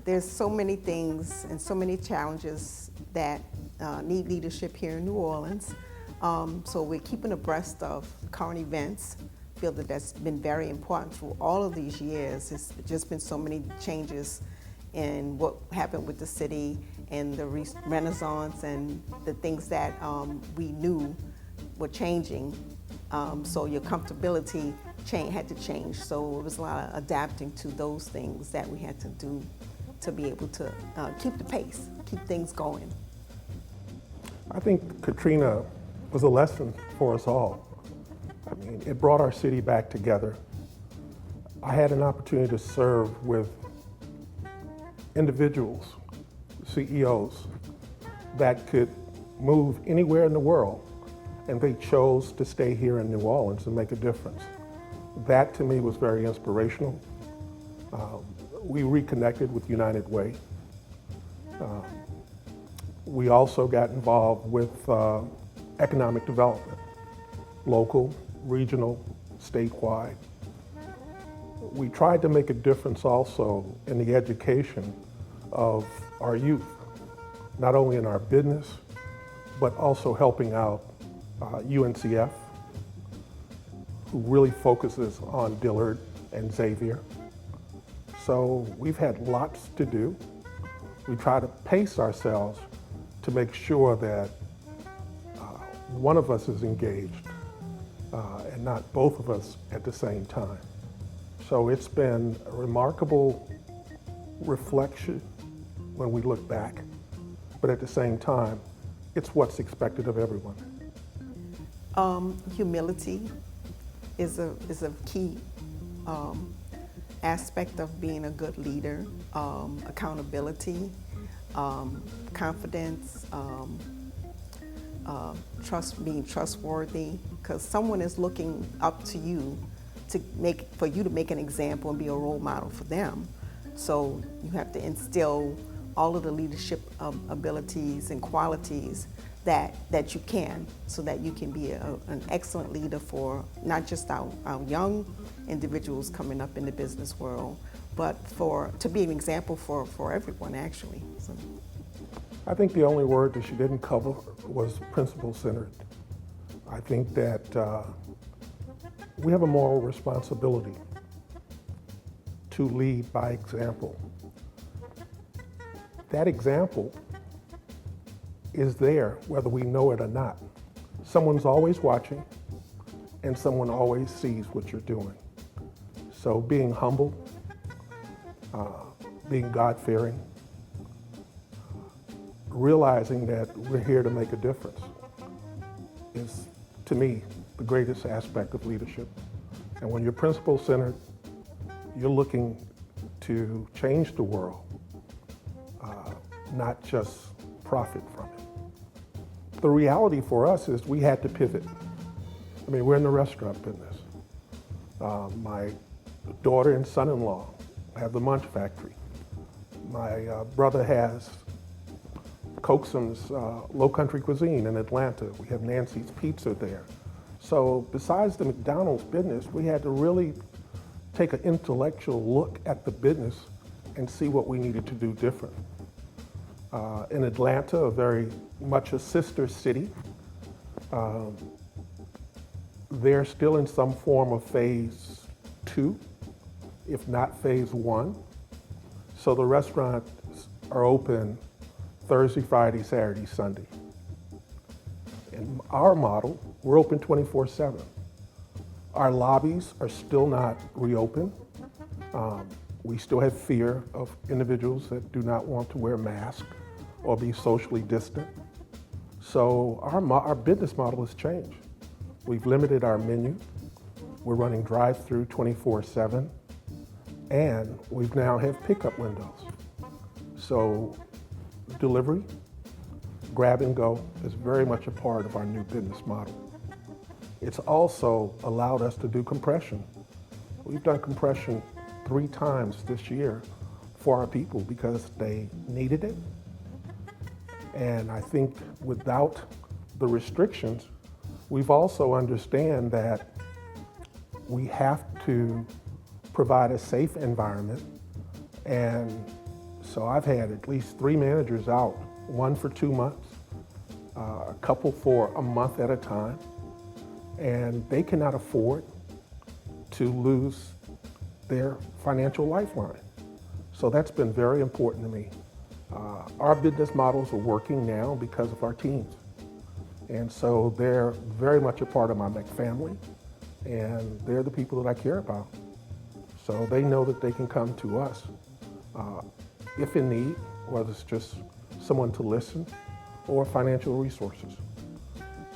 There's so many things and so many challenges that need leadership here in New Orleans. So we're keeping abreast of current events. I feel that that's been very important through all of these years. It's just been so many changes in what happened with the city and the renaissance and the things that we knew were changing. So your comfortability had to change. So it was a lot of adapting to those things that we had to do to be able to keep the pace, keep things going. I think Katrina was a lesson for us all. I mean, it brought our city back together. I had an opportunity to serve with individuals, CEOs, that could move anywhere in the world, and they chose to stay here in New Orleans and make a difference. That to me was very inspirational. We reconnected with United Way. We also got involved with economic development, local, regional, statewide. We tried to make a difference also in the education of our youth, not only in our business, but also helping out UNCF, who really focuses on Dillard and Xavier. So we've had lots to do. We try to pace ourselves to make sure that one of us is engaged and not both of us at the same time. So it's been a remarkable reflection when we look back, but at the same time, it's what's expected of everyone. Humility is a key aspect of being a good leader. Accountability, confidence, being trustworthy, because someone is looking up to you for you to make an example and be a role model for them. So you have to instill all of the leadership abilities and qualities that you can, so that you can be an excellent leader for not just our young individuals coming up in the business world, but to be an example for everyone, actually. So. I think the only word that she didn't cover was principle-centered. I think that we have a moral responsibility to lead by example. That example is there whether we know it or not. Someone's always watching, and someone always sees what you're doing. So being humble, being God-fearing, realizing that we're here to make a difference is, to me, the greatest aspect of leadership. And when you're principle-centered, you're looking to change the world, not just profit from it. The reality for us is we had to pivot. I mean, we're in the restaurant business. My daughter and son-in-law have the Munch Factory. My brother has Coaxum's Low Country Cuisine in Atlanta. We have Nancy's Pizza there. So besides the McDonald's business, we had to really take an intellectual look at the business and see what we needed to do different. In Atlanta, a very much a sister city, they're still in some form of phase 2, if not phase 1. So the restaurants are open Thursday, Friday, Saturday, Sunday. In our model, we're open 24/7. Our lobbies are still not reopened. We still have fear of individuals that do not want to wear masks or be socially distant. So our business model has changed. We've limited our menu. We're running drive-through 24/7, and we now have pickup windows. So delivery, grab and go is very much a part of our new business model. It's also allowed us to do compression. We've done compression 3 times this year for our people because they needed it. And I think without the restrictions, We've also understand that we have to provide a safe environment, and so I've had at least 3 managers out, one for 2 months, a couple for a month at a time, and they cannot afford to lose their financial lifeline. So that's been very important to me. Our business models are working now because of our teams. And so they're very much a part of my family, and they're the people that I care about. So they know that they can come to us if in need, whether it's just someone to listen or financial resources.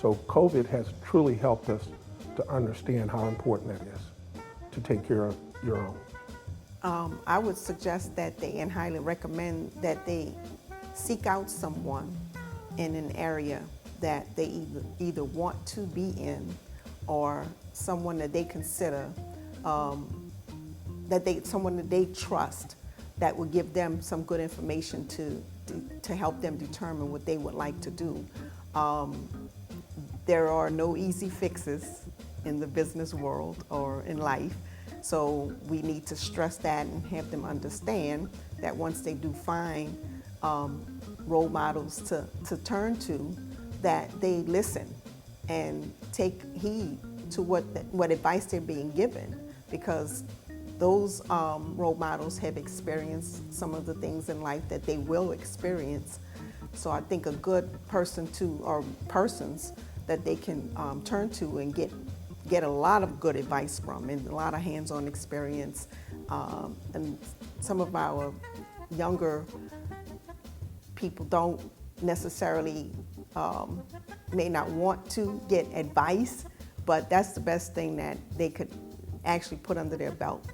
So COVID has truly helped us to understand how important that is, to take care of your own. I would suggest that they, and highly recommend that they seek out someone in an area that they either want to be in, or someone that they consider, someone that they trust, that will give them some good information to help them determine what they would like to do. There are no easy fixes in the business world or in life. So we need to stress that and have them understand that once they do find role models to turn to, that they listen and take heed to what advice they're being given, because those role models have experienced some of the things in life that they will experience. So I think a good person or persons that they can turn to and get a lot of good advice from, and a lot of hands-on experience. And some of our younger people don't necessarily, may not want to get advice, but that's the best thing that they could actually put under their belt,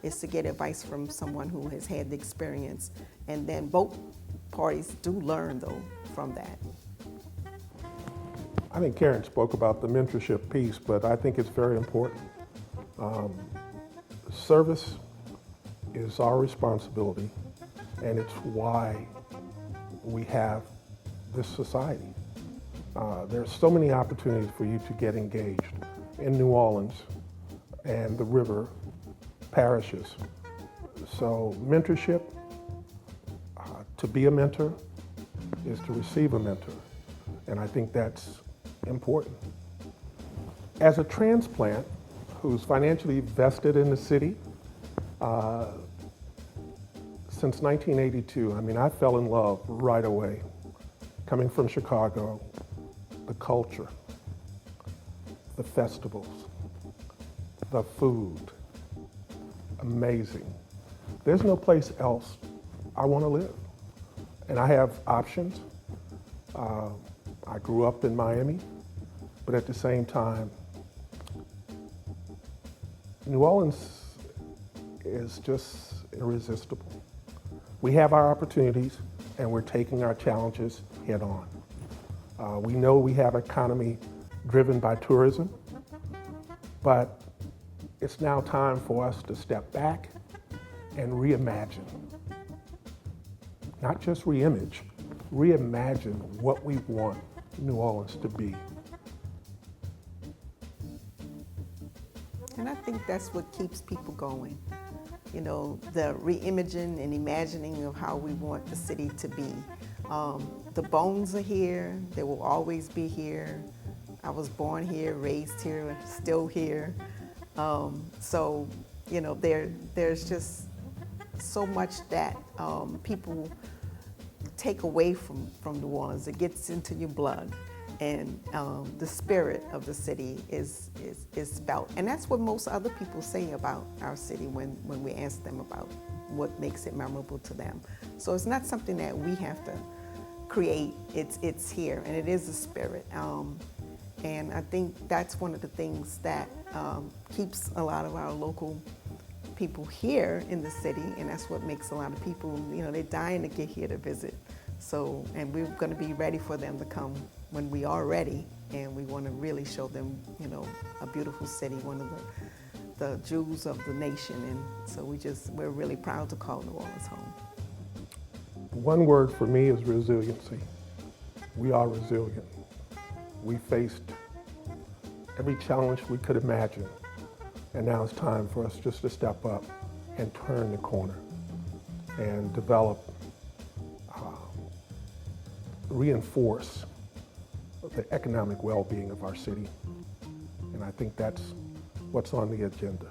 is to get advice from someone who has had the experience. And then both parties do learn, though, from that. I think Karen spoke about the mentorship piece, but I think it's very important. Service is our responsibility, and it's why we have this society. There's so many opportunities for you to get engaged in New Orleans and the river parishes. So mentorship, to be a mentor is to receive a mentor, and I think that's important. As a transplant who's financially vested in the city, since 1982, I fell in love right away. Coming from Chicago, the culture, the festivals, the food, amazing. There's no place else I want to live. And I have options. I grew up in Miami, but at the same time, New Orleans is just irresistible. We have our opportunities, and we're taking our challenges head on. We know we have an economy driven by tourism, but it's now time for us to step back and reimagine. Not just reimage, reimagine what we want New Orleans to be. And I think that's what keeps people going. You know, the reimaging and imagining of how we want the city to be. The bones are here, they will always be here. I was born here, raised here, still here. So, you know, there's just so much that people take away from New Orleans. It gets into your blood. And the spirit of the city is felt. And that's what most other people say about our city when we ask them about what makes it memorable to them. So it's not something that we have to create, it's here, and it is a spirit. And I think that's one of the things that keeps a lot of our local people here in the city, and that's what makes a lot of people, you know, they're dying to get here to visit. So, and we're going to be ready for them to come when we are ready, and we want to really show them, you know, a beautiful city, one of the jewels of the nation. And so we're really proud to call New Orleans home. One word for me is resiliency. We are resilient. We faced every challenge we could imagine. And now it's time for us just to step up and turn the corner and develop, reinforce the economic well-being of our city. And I think that's what's on the agenda.